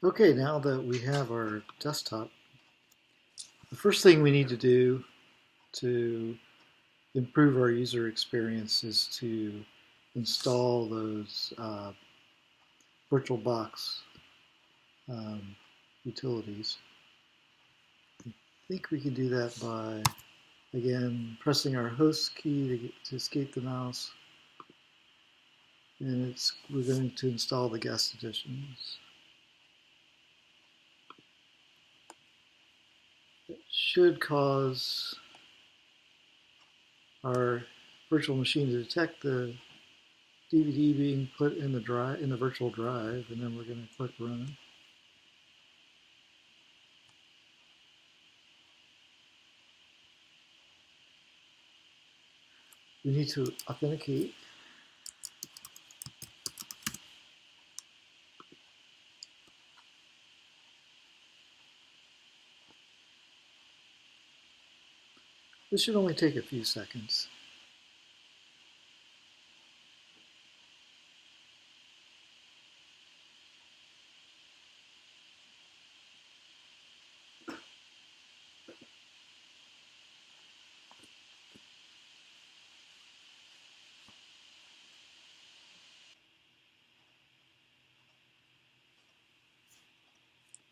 Okay, now that we have our desktop, the first thing we need to do to improve our user experience is to install those VirtualBox utilities. I think we can do that by, again, pressing our host key to escape the mouse. And we're going to install the guest editions. It should cause our virtual machine to detect the DVD being put in the virtual drive, and then we're going to click run. We need to authenticate. This should only take a few seconds.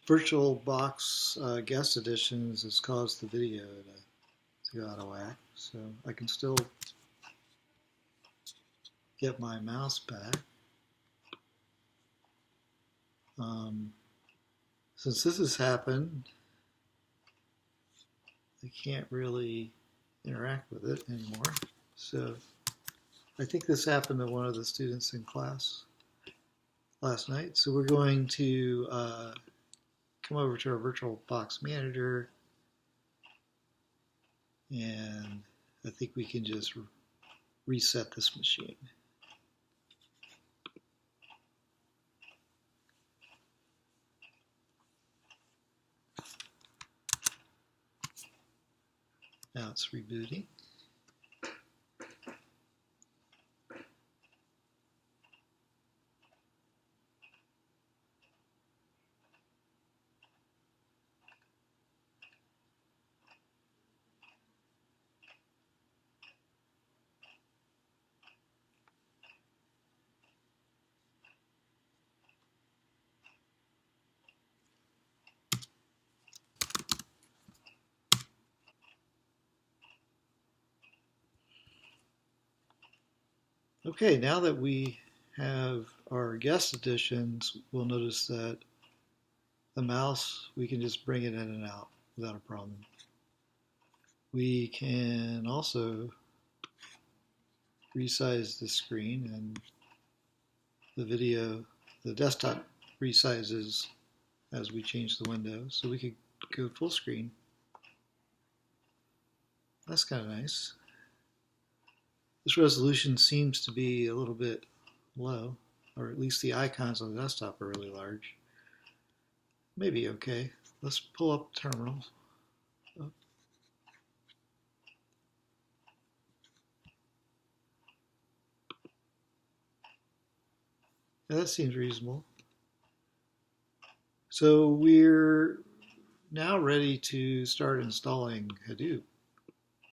VirtualBox guest editions has caused the video to go out of whack, so I can still get my mouse back. Since this has happened, I can't really interact with it anymore. So I think this happened to one of the students in class last night. So we're going to come over to our VirtualBox manager, and I think we can just reset this machine. Now it's rebooting. Okay, now that we have our guest editions, we'll notice that the mouse, we can just bring it in and out without a problem. We can also resize the screen, and the desktop resizes as we change the window. So we could go full screen. That's kind of nice. This resolution seems to be a little bit low, or at least the icons on the desktop are really large. Maybe okay. Let's pull up terminal. Oh. Yeah, that seems reasonable. So we're now ready to start installing Hadoop.